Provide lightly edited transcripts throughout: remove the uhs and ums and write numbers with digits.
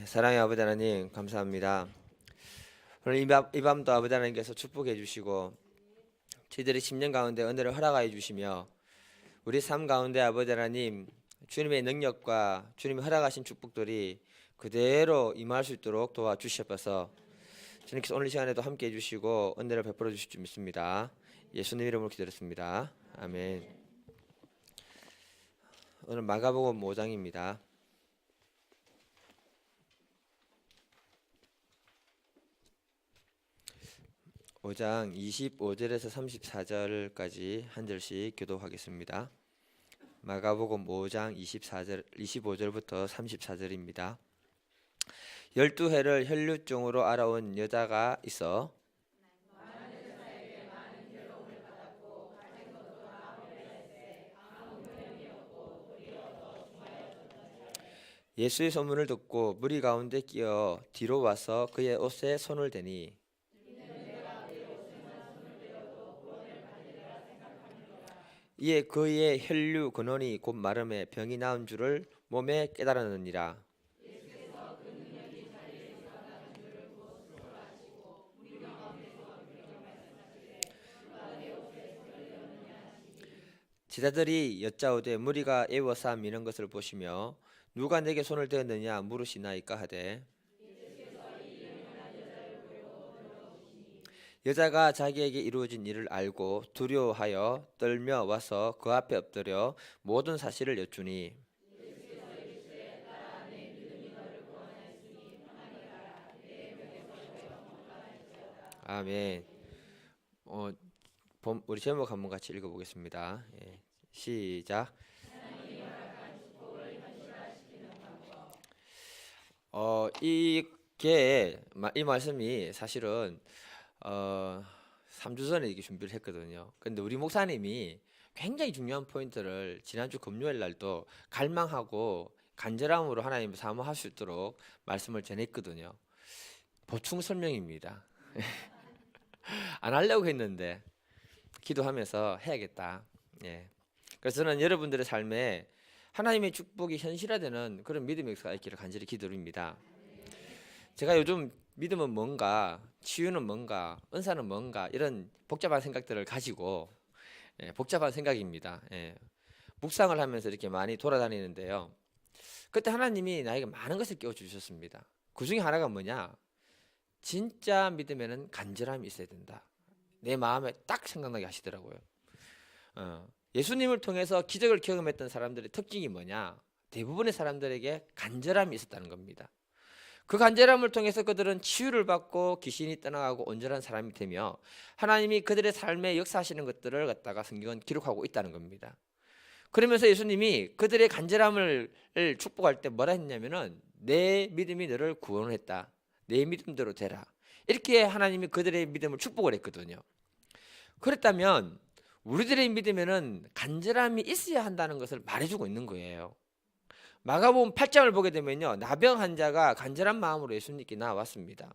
사랑의 아버지 하나님 감사합니다. 오늘 이 밤도 아버지 하나님께서 축복해 주시고 저희들의 10년 가운데 은혜를 허락하여 주시며 우리 삶 가운데 아버지 하나님 주님의 능력과 주님이 허락하신 축복들이 그대로 임할 수 있도록 도와주시옵소서. 주님께서 오늘 이 시간에도 함께 해주시고 은혜를 베풀어 주실 줄 믿습니다. 예수님 이름으로 기도했습니다. 아멘. 오늘 마가복음 5장입니다. (5장) 25절에서 34절까지 한 절씩 교도하겠습니다. 마가복음 5장 25절부터 34절입니다. 12해를 혈류증으로 알아온 여자가 있어 예수의 소문을 듣고 무리 가운데 끼어 뒤로 와서 그의 옷에 손을 대니 이에 그의 혈류 근원이 곧 마름에 병이 나은 줄을 몸에 깨달았느니라. 제자들이 여짜오되 무리가 애워싸 미는 것을 보시며 누가 내게 손을 대었느냐 물으시나이까 하되 여자가 자기에게 이루어진 일을 알고 두려워하여 떨며 와서 그 앞에 엎드려 모든 사실을 여쭈니 아멘. 우리 제목 한번 같이 읽어보겠습니다. 시작. 이 말씀이 사실은 3주 전에 이게 준비를 했거든요. 근데 우리 목사님이 굉장히 중요한 포인트를 지난주 금요일 날도 갈망하고 간절함으로 하나님을 사모할 수 있도록 말씀을 전했거든요. 보충 설명입니다. 안 하려고 했는데 기도하면서 해야겠다. 그래서 저는 여러분들의 삶에 하나님의 축복이 현실화되는 그런 믿음의 역사가 있기를 간절히 기도드립니다. 제가 요즘 믿음은 뭔가, 치유는 뭔가, 은사는 뭔가 이런 복잡한 생각들을 가지고 복잡한 생각입니다. 묵상을 하면서 이렇게 많이 돌아다니는데요. 그때 하나님이 나에게 많은 것을 깨워주셨습니다. 그 중에 하나가 뭐냐? 진짜 믿음에는 간절함이 있어야 된다. 내 마음에 딱 생각나게 하시더라고요. 예수님을 통해서 기적을 경험했던 사람들의 특징이 뭐냐? 대부분의 사람들에게 간절함이 있었다는 겁니다. 그 간절함을 통해서 그들은 치유를 받고 귀신이 떠나가고 온전한 사람이 되며 하나님이 그들의 삶에 역사하시는 것들을 갖다가 성경은 기록하고 있다는 겁니다. 그러면서 예수님이 그들의 간절함을 축복할 때 뭐라 했냐면은 내 믿음이 너를 구원했다. 내 믿음대로 되라. 이렇게 하나님이 그들의 믿음을 축복을 했거든요. 그렇다면 우리들의 믿음에는 간절함이 있어야 한다는 것을 말해주고 있는 거예요. 마가복음 8장을 보게 되면요, 나병 환자가 간절한 마음으로 예수님께 나왔습니다.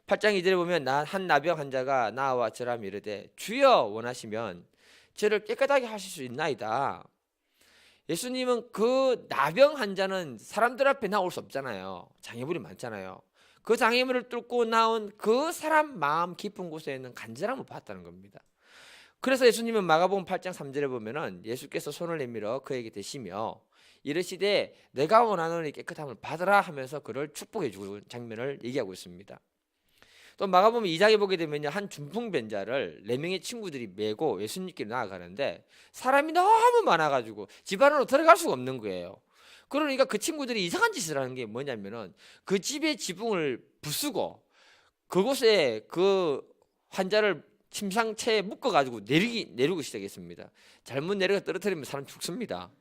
8장 2절에 보면 한 나병 환자가 나와 저라 이르되 주여 원하시면 저를 깨끗하게 하실 수 있나이다. 예수님은 그 나병 환자는 사람들 앞에 나올 수 없잖아요. 장애물이 많잖아요. 그 장애물을 뚫고 나온 그 사람 마음 깊은 곳에는 간절함을 봤다는 겁니다. 그래서 예수님은 마가복음 8장 3절에 보면은 예수께서 손을 내밀어 그에게 대시며 이르시되 내가 원하노니 깨끗함을 받으라 하면서 그를 축복해 주는 장면을 얘기하고 있습니다. 또 마가복음 2장에 보게 되면요, 한 중풍변자를 4명의 친구들이 메고 예수님께 나아가는데 사람이 너무 많아가지고 집 안으로 들어갈 수가 없는 거예요. 그러니까 그 친구들이 이상한 짓을 하는 게 뭐냐면은 그 집의 지붕을 부수고 그곳에 그 환자를 침상체에 묶어가지고 내리고 시작했습니다. 잘못 내려가 떨어뜨리면 사람 죽습니다.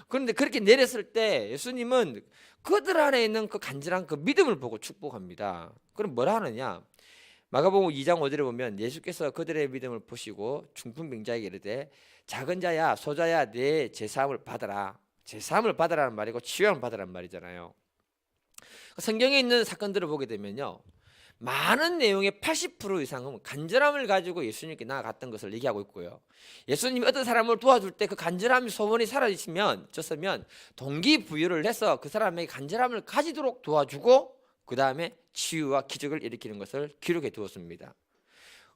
그런데 그렇게 내렸을 때 예수님은 그들 안에 있는 그 간절한 그 믿음을 보고 축복합니다. 그럼 뭐라 하느냐? 마가복음 2장 5절에 보면 예수께서 그들의 믿음을 보시고 중풍병자에게 이르되 작은 자야 소자야 내 제사함을 받아라. 제사함을 받아라는 말이고 치유함을 받아라는 말이잖아요. 성경에 있는 사건들을 보게 되면요, 많은 내용의 80% 이상은 간절함을 가지고 예수님께 나아갔던 것을 얘기하고 있고요. 예수님이 어떤 사람을 도와줄 때 그 간절함이 소원이 사라지면 동기부여를 해서 그 사람에게 간절함을 가지도록 도와주고 그 다음에 치유와 기적을 일으키는 것을 기록해 두었습니다.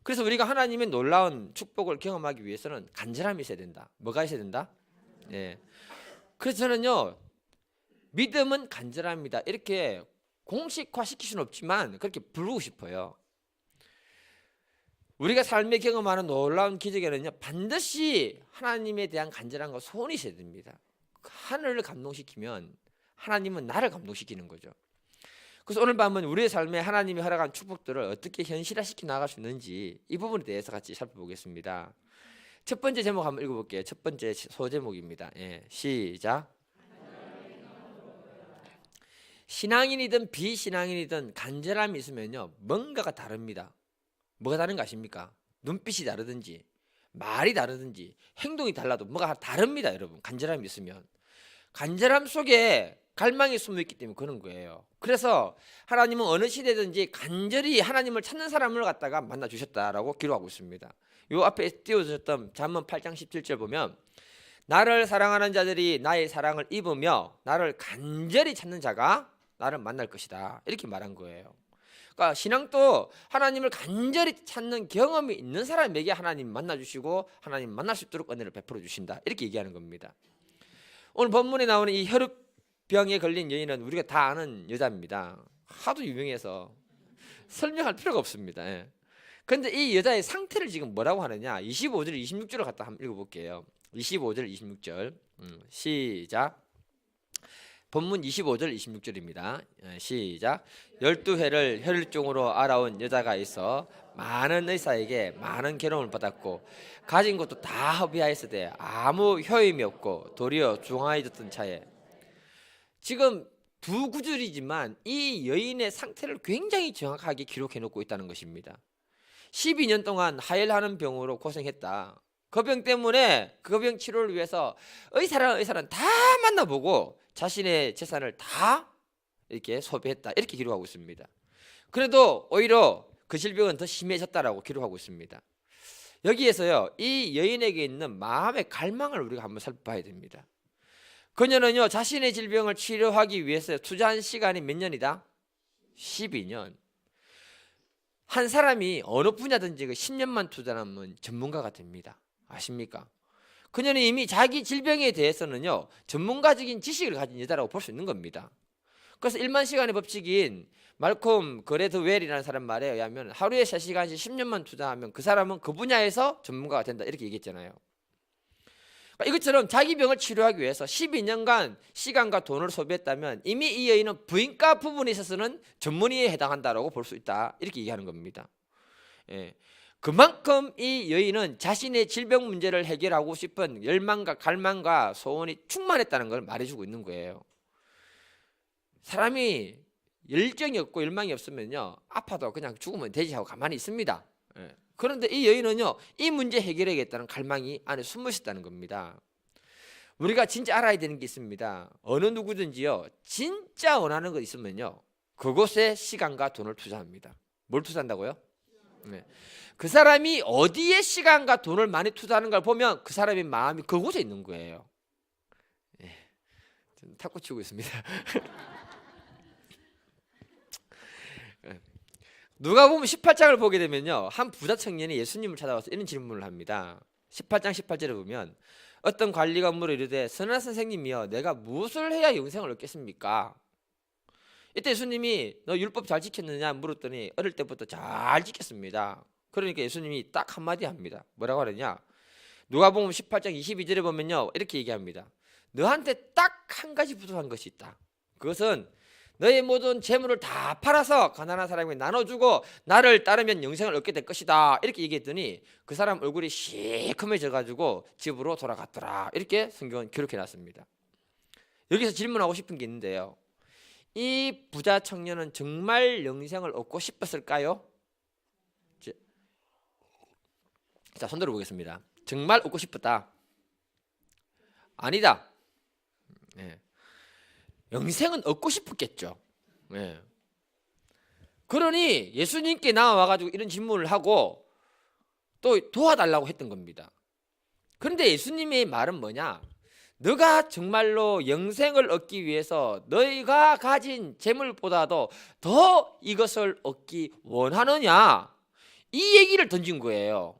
그래서 우리가 하나님의 놀라운 축복을 경험하기 위해서는 간절함이 있어야 된다. 뭐가 있어야 된다? 예. 그래서 저는요, 믿음은 간절합니다. 이렇게 공식화 시킬 수는 없지만 그렇게 부르고 싶어요. 우리가 삶에 경험하는 놀라운 기적에는요, 반드시 하나님에 대한 간절함과 소원이 있어야 됩니다. 하늘을 감동시키면 하나님은 나를 감동시키는 거죠. 그래서 오늘 밤은 우리의 삶에 하나님이 허락한 축복들을 어떻게 현실화시켜 나갈 수 있는지 이 부분에 대해서 같이 살펴보겠습니다. 첫 번째 제목 한번 읽어볼게요. 첫 번째 소제목입니다. 예, 시작. 신앙인이든 비신앙인이든 간절함이 있으면요, 뭔가가 다릅니다. 뭐가 다른 거 아십니까? 눈빛이 다르든지 말이 다르든지 행동이 달라도 뭐가 다릅니다. 여러분, 간절함이 있으면. 간절함 속에 갈망이 숨어 있기 때문에 그런 거예요. 그래서 하나님은 어느 시대든지 간절히 하나님을 찾는 사람을 갖다가 만나 주셨다라고 기록하고 있습니다. 요 앞에 띄워주셨던 잠언 8장 17절 보면, 나를 사랑하는 자들이 나의 사랑을 입으며 나를 간절히 찾는 자가 나를 만날 것이다, 이렇게 말한 거예요. 그러니까 신앙도 하나님을 간절히 찾는 경험이 있는 사람에게 하나님 만나 주시고 하나님 만날 수 있도록 은혜를 베풀어 주신다, 이렇게 얘기하는 겁니다. 오늘 본문에 나오는 이 혈루병에 걸린 여인은 우리가 다 아는 여자입니다. 하도 유명해서 설명할 필요가 없습니다. 예. 그런데 이 여자의 상태를 지금 뭐라고 하느냐, 25절 26절을 갖다 한번 읽어볼게요. 25절 26절 시작. 본문 25절 26절입니다. 시작. 12회를 혈류증으로 알아온 여자가 있어 많은 의사에게 많은 괴로움을 받았고 가진 것도 다 허비하였으되 아무 효임이 없고 도리어 중하여졌던 차에, 지금 두 구절이지만 이 여인의 상태를 굉장히 정확하게 기록해 놓고 있다는 것입니다. 12년 동안 하혈하는 병으로 고생했다. 그 병 때문에 그 병 치료를 위해서 의사랑 다 만나보고 자신의 재산을 다 이렇게 소비했다, 이렇게 기록하고 있습니다. 그래도 오히려 그 질병은 더 심해졌다라고 기록하고 있습니다. 여기에서요, 이 여인에게 있는 마음의 갈망을 우리가 한번 살펴봐야 됩니다. 그녀는요, 자신의 질병을 치료하기 위해서 투자한 시간이 몇 년이다? 12년. 한 사람이 어느 분야든지 그 10년만 투자하면 전문가가 됩니다. 아십니까? 그녀는 이미 자기 질병에 대해서는요, 전문가적인 지식을 가진 여자라고 볼 수 있는 겁니다. 그래서 1만 시간의 법칙인 말콤 그레드웰이라는 사람 말에 의하면 하루에 3시간씩 10년만 투자하면 그 사람은 그 분야에서 전문가가 된다, 이렇게 얘기했잖아요. 그러니까 이것처럼 자기 병을 치료하기 위해서 12년간 시간과 돈을 소비했다면 이미 이 여인은 부인과 부분에 있어서는 전문의에 해당한다라고 볼 수 있다, 이렇게 얘기하는 겁니다. 예. 그만큼 이 여인은 자신의 질병 문제를 해결하고 싶은 열망과 갈망과 소원이 충만했다는 걸 말해주고 있는 거예요. 사람이 열정이 없고 열망이 없으면요, 아파도 그냥 죽으면 되지 하고 가만히 있습니다. 예. 그런데 이 여인은요, 이 문제 해결하겠다는 갈망이 안에 숨어 있었다는 겁니다. 우리가 진짜 알아야 되는 게 있습니다. 어느 누구든지요, 진짜 원하는 거 있으면요, 그곳에 시간과 돈을 투자합니다. 뭘 투자한다고요? 네. 그 사람이 어디에 시간과 돈을 많이 투자하는 걸 보면 그 사람의 마음이 그곳에 있는 거예요. 네. 좀 탁구 치고 있습니다. 누가 보면 18장을 보게 되면요, 한 부자 청년이 예수님을 찾아와서 이런 질문을 합니다. 18장 18절에 보면 어떤 관리가 물어 이르되 선한 선생님이여 내가 무엇을 해야 영생을 얻겠습니까? 이때 예수님이 너 율법 잘 지켰느냐 물었더니 어릴 때부터 잘 지켰습니다. 그러니까 예수님이 딱 한마디 합니다. 뭐라고 하느냐, 누가복음 18장 22절에 보면요, 이렇게 얘기합니다. 너한테 딱 한 가지 부족한 것이 있다. 그것은 너의 모든 재물을 다 팔아서 가난한 사람에게 나눠주고 나를 따르면 영생을 얻게 될 것이다, 이렇게 얘기했더니 그 사람 얼굴이 시커매져 가지고 집으로 돌아갔더라, 이렇게 성경은 기록해 놨습니다. 여기서 질문하고 싶은 게 있는데요, 이 부자 청년은 정말 영생을 얻고 싶었을까요? 자, 손 들어보겠습니다. 정말 얻고 싶었다? 아니다. 네. 영생은 얻고 싶었겠죠. 네. 그러니 예수님께 나와가지고 이런 질문을 하고 또 도와달라고 했던 겁니다. 그런데 예수님의 말은 뭐냐? 너가 정말로 영생을 얻기 위해서 너희가 가진 재물보다도 더 이것을 얻기 원하느냐? 이 얘기를 던진 거예요.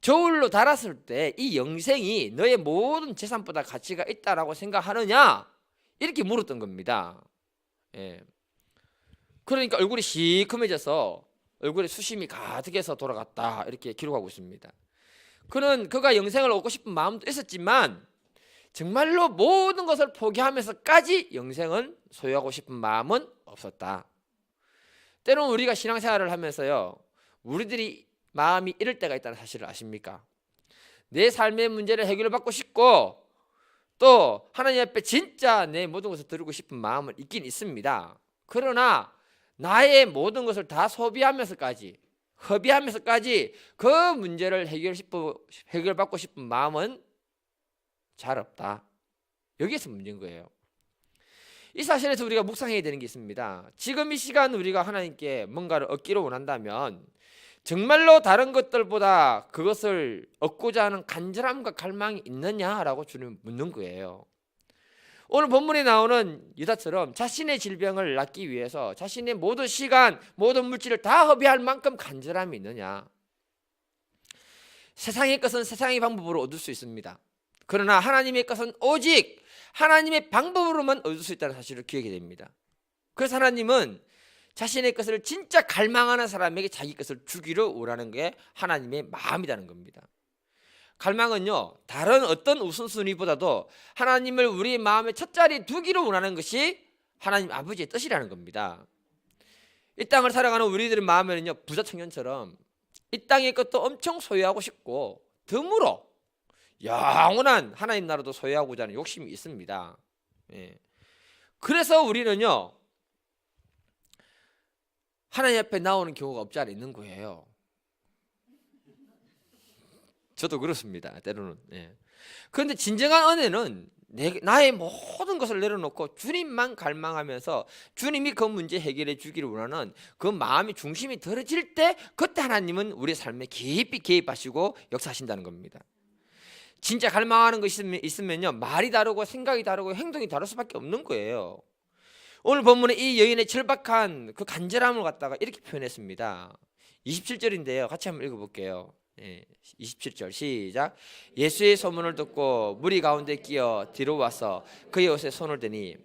저울로 달았을 때 이 영생이 너의 모든 재산보다 가치가 있다라고 생각하느냐? 이렇게 물었던 겁니다. 예. 그러니까 얼굴이 시커매져서 얼굴에 수심이 가득해서 돌아갔다 이렇게 기록하고 있습니다. 그가 영생을 얻고 싶은 마음도 있었지만 정말로 모든 것을 포기하면서까지 영생을 소유하고 싶은 마음은 없었다. 때로는 우리가 신앙생활을 하면서요, 우리들이 마음이 이럴 때가 있다는 사실을 아십니까? 내 삶의 문제를 해결받고 싶고 또 하나님 앞에 진짜 내 모든 것을 드리고 싶은 마음은 있긴 있습니다. 그러나 나의 모든 것을 다 소비하면서까지, 허비하면서까지 그 문제를 해결받고 싶은 마음은 잘 없다. 여기에서 문제인 거예요. 이 사실에서 우리가 묵상해야 되는 게 있습니다. 지금 이 시간 우리가 하나님께 뭔가를 얻기를 원한다면 정말로 다른 것들보다 그것을 얻고자 하는 간절함과 갈망이 있느냐라고 주님 묻는 거예요. 오늘 본문에 나오는 유다처럼 자신의 질병을 낫기 위해서 자신의 모든 시간, 모든 물질을 다 허비할 만큼 간절함이 있느냐? 세상의 것은 세상의 방법으로 얻을 수 있습니다. 그러나 하나님의 것은 오직 하나님의 방법으로만 얻을 수 있다는 사실을 기억해야 됩니다. 그래서 하나님은 자신의 것을 진짜 갈망하는 사람에게 자기 것을 주기를 원하는 게 하나님의 마음이라는 겁니다. 갈망은요, 다른 어떤 우선순위보다도 하나님을 우리 마음의 첫 자리에 두기를 원하는 것이 하나님 아버지의 뜻이라는 겁니다. 이 땅을 살아가는 우리들의 마음에는요, 부자 청년처럼 이 땅의 것도 엄청 소유하고 싶고 덤으로 영원한 하나님 나라도 소유하고자 하는 욕심이 있습니다. 예. 그래서 우리는요, 하나님 앞에 나오는 경우가 없지 않아 있는 거예요. 저도 그렇습니다. 때로는. 예. 그런데 진정한 은혜는 나의 모든 것을 내려놓고 주님만 갈망하면서 주님이 그 문제 해결해 주기를 원하는 그 마음의 중심이 들어질 때 그때 하나님은 우리의 삶에 깊이 개입하시고 역사하신다는 겁니다. 진짜 갈망하는 것이 있으면요, 말이 다르고 생각이 다르고 행동이 다를 수밖에 없는 거예요. 오늘 본문에 이 여인의 절박한 그 간절함을 갖다가 이렇게 표현했습니다. 27절인데요. 같이 한번 읽어볼게요. 27절 시작. 예수의 소문을 듣고 무리 가운데 끼어 뒤로 와서 그의 옷에 손을 대니,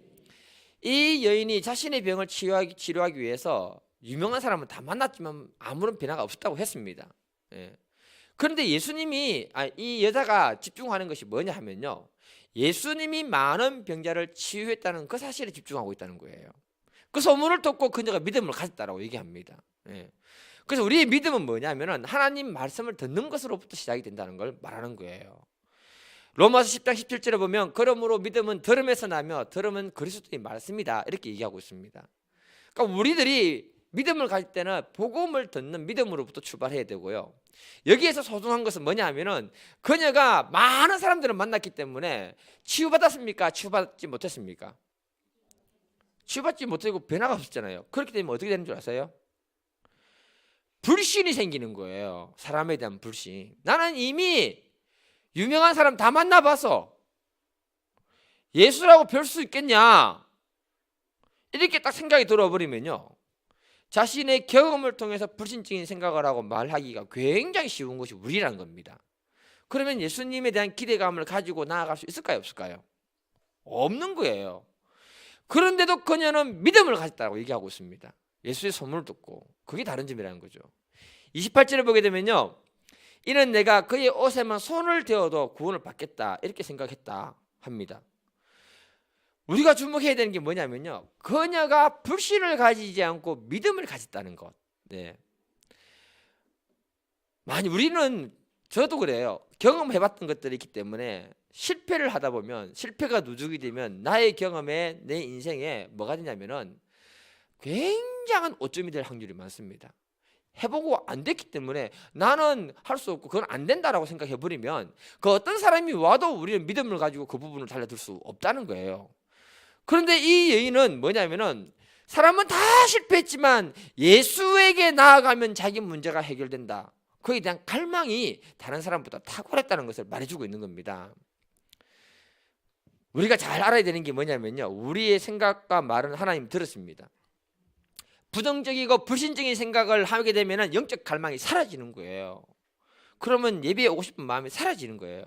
이 여인이 자신의 병을 치료하기 위해서 유명한 사람은 다 만났지만 아무런 변화가 없었다고 했습니다. 그런데 예수님이 이 여자가 집중하는 것이 뭐냐 하면요, 예수님이 많은 병자를 치유했다는 그 사실에 집중하고 있다는 거예요. 그 소문을 듣고 그녀가 믿음을 가졌다라고 얘기합니다. 그래서 우리의 믿음은 뭐냐면은 하나님 말씀을 듣는 것으로부터 시작이 된다는 걸 말하는 거예요. 로마서 10장 17절에 보면 그러므로 믿음은 들음에서 나며 들음은 그리스도의 말씀이다 이렇게 얘기하고 있습니다. 그러니까 우리들이 믿음을 가질 때는 복음을 듣는 믿음으로부터 출발해야 되고요. 여기에서 소중한 것은 뭐냐 하면은 그녀가 많은 사람들을 만났기 때문에 치유받았습니까? 치유받지 못했습니까? 치유받지 못하고 변화가 없었잖아요. 그렇게 되면 어떻게 되는 줄 아세요? 불신이 생기는 거예요. 사람에 대한 불신. 나는 이미 유명한 사람 다 만나봐서 예수라고 별 수 있겠냐, 이렇게 딱 생각이 들어버리면요, 자신의 경험을 통해서 불신적인 생각을 하고 말하기가 굉장히 쉬운 것이 우리라는 겁니다. 그러면 예수님에 대한 기대감을 가지고 나아갈 수 있을까요, 없을까요? 없는 거예요. 그런데도 그녀는 믿음을 가졌다고 얘기하고 있습니다. 예수의 소문을 듣고. 그게 다른 점이라는 거죠. 28절을 보게 되면요, 이는 내가 그의 옷에만 손을 대어도 구원을 받겠다 이렇게 생각했다 합니다. 우리가 주목해야 되는 게 뭐냐면요, 그녀가 불신을 가지지 않고 믿음을 가졌다는 것. 많이 우리는, 저도 그래요, 경험해봤던 것들이 있기 때문에 실패를 하다 보면, 실패가 누적이 되면 나의 경험에, 내 인생에 뭐가 되냐면은 굉장한 오점이 될 확률이 많습니다. 해보고 안 됐기 때문에 나는 할 수 없고 그건 안 된다라고 생각해버리면 그 어떤 사람이 와도 우리는 믿음을 가지고 그 부분을 달라들 수 없다는 거예요. 그런데 이 여인은 뭐냐면은 사람은 다 실패했지만 예수에게 나아가면 자기 문제가 해결된다. 그에 대한 갈망이 다른 사람보다 탁월했다는 것을 말해주고 있는 겁니다. 우리가 잘 알아야 되는 게 뭐냐면요, 우리의 생각과 말은 하나님 들었습니다. 부정적이고 불신적인 생각을 하게 되면 영적 갈망이 사라지는 거예요. 그러면 예배에 오고 싶은 마음이 사라지는 거예요.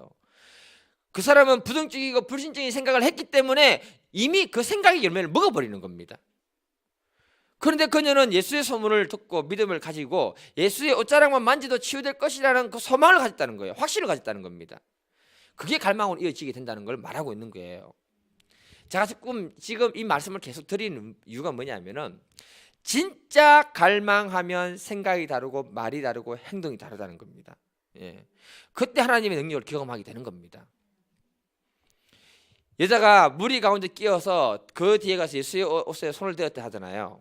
그 사람은 부정적이고 불신적인 생각을 했기 때문에 이미 그 생각의 열매를 먹어버리는 겁니다. 그런데 그녀는 예수의 소문을 듣고 믿음을 가지고 예수의 옷자락만 만지도 치유될 것이라는 그 소망을 가졌다는 거예요. 확신을 가졌다는 겁니다. 그게 갈망으로 이어지게 된다는 걸 말하고 있는 거예요. 제가 지금 이 말씀을 계속 드리는 이유가 뭐냐면은, 진짜 갈망하면 생각이 다르고 말이 다르고 행동이 다르다는 겁니다. 예. 그때 하나님의 능력을 경험하게 되는 겁니다. 여자가 무리 가운데 끼어서 그 뒤에 가서 예수의 옷에 손을 대었다 하잖아요.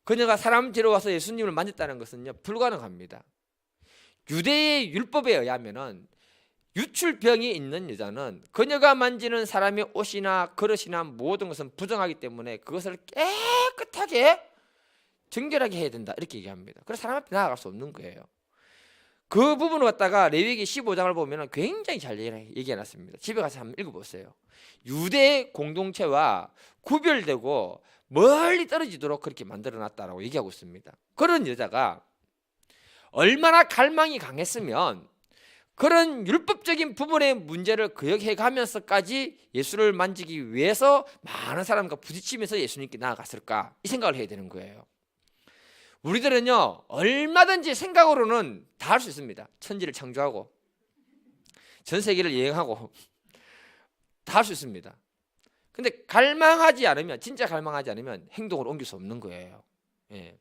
그녀가 사람 뒤로 와서 예수님을 만졌다는 것은요, 불가능합니다. 유대의 율법에 의하면은 유출병이 있는 여자는 그녀가 만지는 사람의 옷이나 그릇이나 모든 것은 부정하기 때문에 그것을 깨끗하게 정결하게 해야 된다, 이렇게 얘기합니다. 그래서 사람 앞에 나아갈 수 없는 거예요. 그 부분을 갖다가 레위기 15장을 보면 굉장히 잘 얘기해놨습니다. 집에 가서 한번 읽어보세요. 유대 공동체와 구별되고 멀리 떨어지도록 그렇게 만들어놨다라고 얘기하고 있습니다. 그런 여자가 얼마나 갈망이 강했으면 그런 율법적인 부분의 문제를 기억해 가면서까지 예수를 만지기 위해서 많은 사람과 부딪히면서 예수님께 나아갔을까, 이 생각을 해야 되는 거예요. 우리들은요, 얼마든지 생각으로는 다 할 수 있습니다. 천지를 창조하고 전 세계를 여행하고 다 할 수 있습니다. 근데 갈망하지 않으면, 진짜 갈망하지 않으면 행동으로 옮길 수 없는 거예요. 예.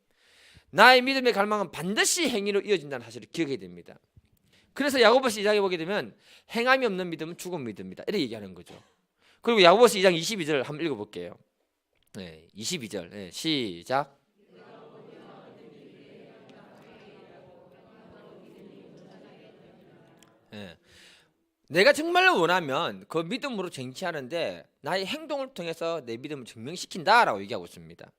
나의 믿음의 갈망은 반드시 행위로 이어진다는 사실을 기억해야 됩니다. 그래서 야고보서 2장에 보게 되면 행함이 없는 믿음은 죽은 믿음이다, 이렇게 얘기하는 거죠. 그리고 야고보서 2장 22절 한번 읽어볼게요. 네, 22절 네, 시작. 네. 내가 정말로 원하면 그 믿음으로 쟁취하는데 나의 행동을 통해서 내 믿음을 증명시킨다라고 얘기하고 있습니다.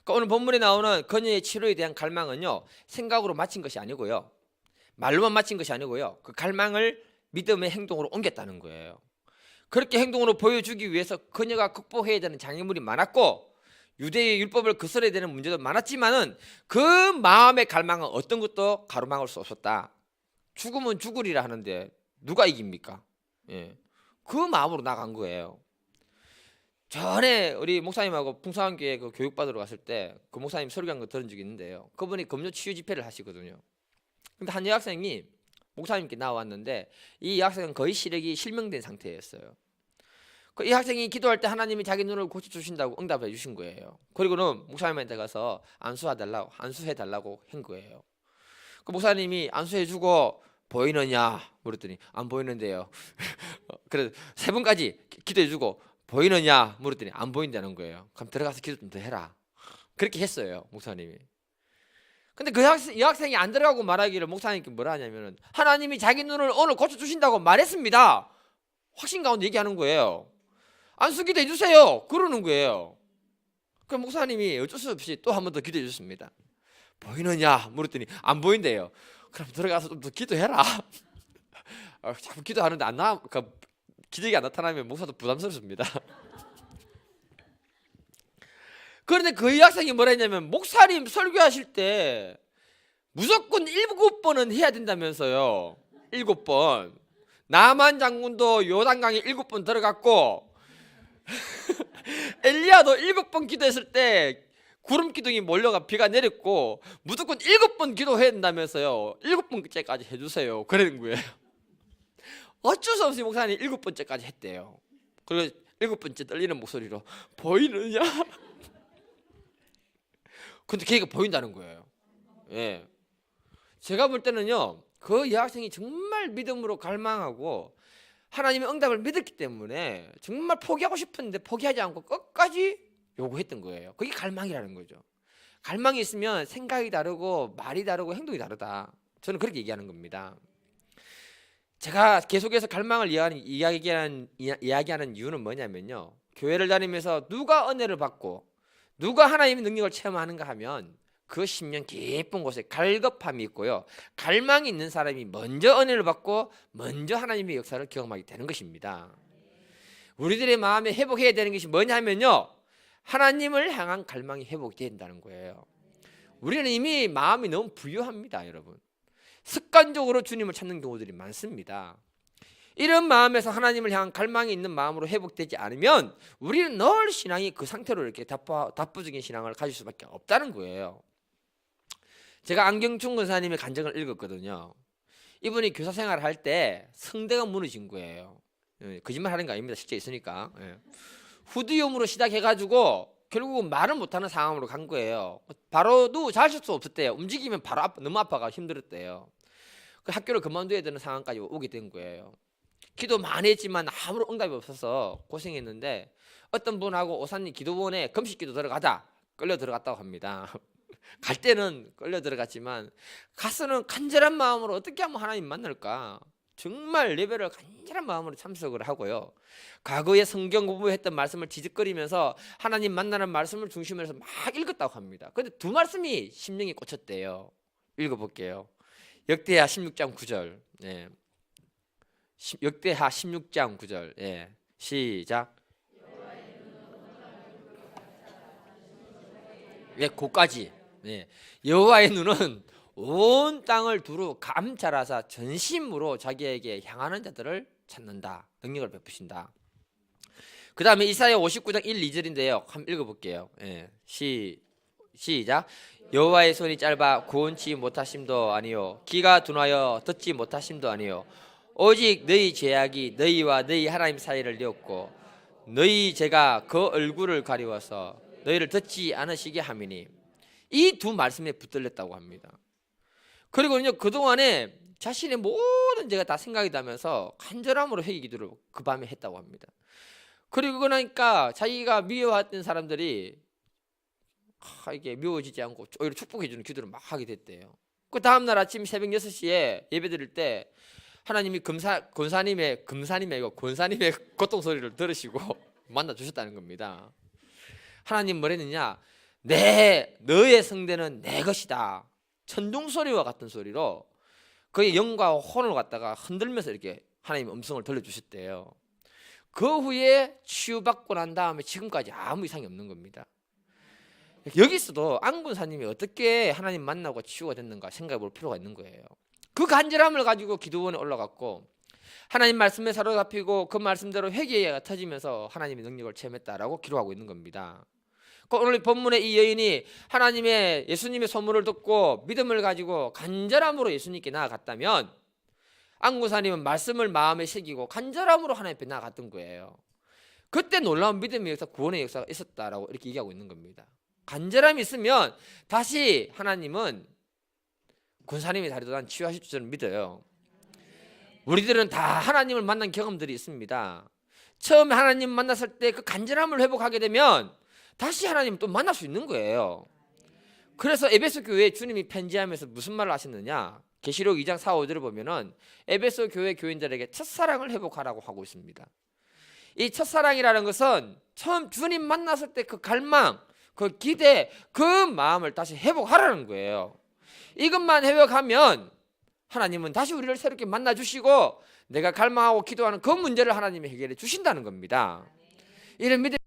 그러니까 오늘 본문에 나오는 그녀의 치료에 대한 갈망은요, 생각으로 마친 것이 아니고요, 말로만 마친 것이 아니고요, 그 갈망을 믿음의 행동으로 옮겼다는 거예요. 그렇게 행동으로 보여주기 위해서 그녀가 극복해야 되는 장애물이 많았고 유대의 율법을 거스려야 되는 문제도 많았지만은 그 마음의 갈망은 어떤 것도 가로막을 수 없었다. 죽으면 죽으리라 하는데 누가 이깁니까? 예. 그 마음으로 나간 거예요. 전에 우리 목사님하고 풍성한교회 그 교육받으러 갔을 때 그 목사님 설교한 거 들은 적이 있는데요, 그분이 금요 치유 집회를 하시거든요. 근데 한 여학생이 목사님께 나왔는데 이 여학생은 거의 시력이 실명된 상태였어요. 이 학생이 기도할 때 하나님이 자기 눈을 고쳐주신다고 응답해 주신 거예요. 그리고는 목사님한테 가서 안수해달라고 한 거예요. 그 목사님이 안수해주고 보이느냐 물었더니 안 보이는데요. 그래서 3번까지 기도해주고 보이느냐 물었더니 안 보인다는 거예요. 그럼 들어가서 기도 좀 더 해라, 그렇게 했어요, 목사님이. 근데 이 학생이 안 들어가고 말하기를 목사님께 뭐라 하냐면은 하나님이 자기 눈을 오늘 고쳐주신다고 말했습니다, 확신 가운데 얘기하는 거예요. 안수 기도해 주세요 그러는 거예요. 그럼 목사님이 어쩔 수 없이 또 한 번 더 기도해 주셨습니다. 보이느냐 물었더니 안 보인대요. 그럼 들어가서 좀 더 기도해라. 자꾸 기도하는데 기적이 안 나타나면 목사도 부담스럽습니다. 그런데 그 학생이 뭐라 했냐면 목사님 설교하실 때 무조건 7번은 해야 된다면서요. 7번. 나만 장군도 요단강에 7번 들어갔고 엘리야도 7번 기도했을 때 구름 기둥이 몰려가 비가 내렸고 무조건 7번 기도해야 된다면서요. 7번째까지 해주세요 그러는 거예요. 어쩔 수 없이 목사님 7번째까지 했대요. 그리고 7번째 떨리는 목소리로 보이느냐? 근데 걔가 보인다는 거예요. 예. 제가 볼 때는요, 그 여학생이 정말 믿음으로 갈망하고 하나님의 응답을 믿었기 때문에 정말 포기하고 싶었는데 포기하지 않고 끝까지 요구했던 거예요. 그게 갈망이라는 거죠. 갈망이 있으면 생각이 다르고 말이 다르고 행동이 다르다, 저는 그렇게 얘기하는 겁니다. 제가 계속해서 갈망을 이야기하는 이유는 뭐냐면요, 교회를 다니면서 누가 은혜를 받고 누가 하나님의 능력을 체험하는가 하면 그 심령 깊은 곳에 갈급함이 있고요, 갈망이 있는 사람이 먼저 은혜를 받고 먼저 하나님의 역사를 경험하게 되는 것입니다. 우리들의 마음에 회복해야 되는 것이 뭐냐면요, 하나님을 향한 갈망이 회복된다는 거예요. 우리는 이미 마음이 너무 부유합니다, 여러분. 습관적으로 주님을 찾는 경우들이 많습니다. 이런 마음에서 하나님을 향한 갈망이 있는 마음으로 회복되지 않으면 우리는 늘 신앙이 그 상태로 이렇게 답부적인 신앙을 가질 수밖에 없다는 거예요. 제가 안경춘 권사님의 간증을 읽었거든요. 이분이 교사 생활을 할 때 성대가 무너진 거예요. 거짓말 하는 거 아닙니다. 실제 있으니까. 후두염으로 시작해가지고 결국은 말을 못하는 상황으로 간 거예요. 바로도 잘 쉴 수 없었대요. 움직이면 바로 너무 아파가 힘들었대요. 그 학교를 그만둬야 되는 상황까지 오게 된 거예요. 기도 많이 했지만 아무런 응답이 없어서 고생했는데 어떤 분하고 오사님 기도원에 금식기도 들어가자 끌려 들어갔다고 합니다. 갈 때는 끌려 들어갔지만 가서는 간절한 마음으로 어떻게 하면 하나님 만날까, 정말 레벨을 간절한 마음으로 참석을 하고요, 과거에 성경 공부했던 말씀을 지적거리면서 하나님 만나는 말씀을 중심으로 해서 막 읽었다고 합니다. 그런데 두 말씀이 심령에 꽂혔대요. 읽어볼게요. 역대하 16장 9절. 역대하 16장 9절. 시작. 고까지. 여호와의 눈은 온 땅을 두루 감찰하사 전심으로 자기에게 향하는 자들을 찾는다. 능력을 베푸신다. 그 다음에 이사야 59장 1, 2절인데요. 한번 읽어볼게요. 시작. 여호와의 손이 짧아 구원치 못하심도 아니요, 귀가 둔하여 듣지 못하심도 아니요, 오직 너희 죄악이 너희와 너희 하나님 사이를 내었고 너희 죄가 그 얼굴을 가리워서 너희를 듣지 않으시게 함이니. 이 두 말씀에 붙들렸다고 합니다. 그리고는요, 그동안에 자신의 모든 죄가 다 생각이 나면서 간절함으로 회개 기도를 그 밤에 했다고 합니다. 그리고 그러니까 자기가 미워했던 사람들이 이게 미워지지 않고 오히려 축복해주는 기도를 막 하게 됐대요. 그 다음날 아침 새벽 6시에 예배 드릴 때 하나님이 권사님의 고통 소리를 들으시고 만나 주셨다는 겁니다. 하나님 뭐랬느냐, 너의 성대는 내 것이다. 천둥 소리와 같은 소리로 그의 영과 혼을 갖다가 흔들면서 이렇게 하나님 음성을 들려주셨대요. 그 후에 치유받고 난 다음에 지금까지 아무 이상이 없는 겁니다. 여기서도 안군사님이 어떻게 하나님 만나고 치유가 됐는가 생각해 볼 필요가 있는 거예요. 그 간절함을 가지고 기도원에 올라갔고 하나님 말씀에 사로잡히고 그 말씀대로 회개가 터지면서 하나님의 능력을 체험했다라고 기록하고 있는 겁니다. 오늘 본문의 이 여인이 예수님의 소문을 듣고 믿음을 가지고 간절함으로 예수님께 나아갔다면 안구사님은 말씀을 마음에 새기고 간절함으로 하나님 앞에 나아갔던 거예요. 그때 놀라운 믿음의 역사, 구원의 역사가 있었다라고 이렇게 얘기하고 있는 겁니다. 간절함이 있으면 다시 하나님은 권사님의 다리도 난 치유하실 줄 저는 믿어요. 우리들은 다 하나님을 만난 경험들이 있습니다. 처음에 하나님 만났을 때 그 간절함을 회복하게 되면 다시 하나님 또 만날 수 있는 거예요. 그래서 에베소 교회에 주님이 편지하면서 무슨 말을 하셨느냐, 계시록 2장 4, 5절을 보면은 에베소 교회 교인들에게 첫사랑을 회복하라고 하고 있습니다. 이 첫사랑이라는 것은 처음 주님 만났을 때 그 갈망, 그 기대, 그 마음을 다시 회복하라는 거예요. 이것만 회복하면 하나님은 다시 우리를 새롭게 만나 주시고 내가 갈망하고 기도하는 그 문제를 하나님이 해결해 주신다는 겁니다. 이런 믿음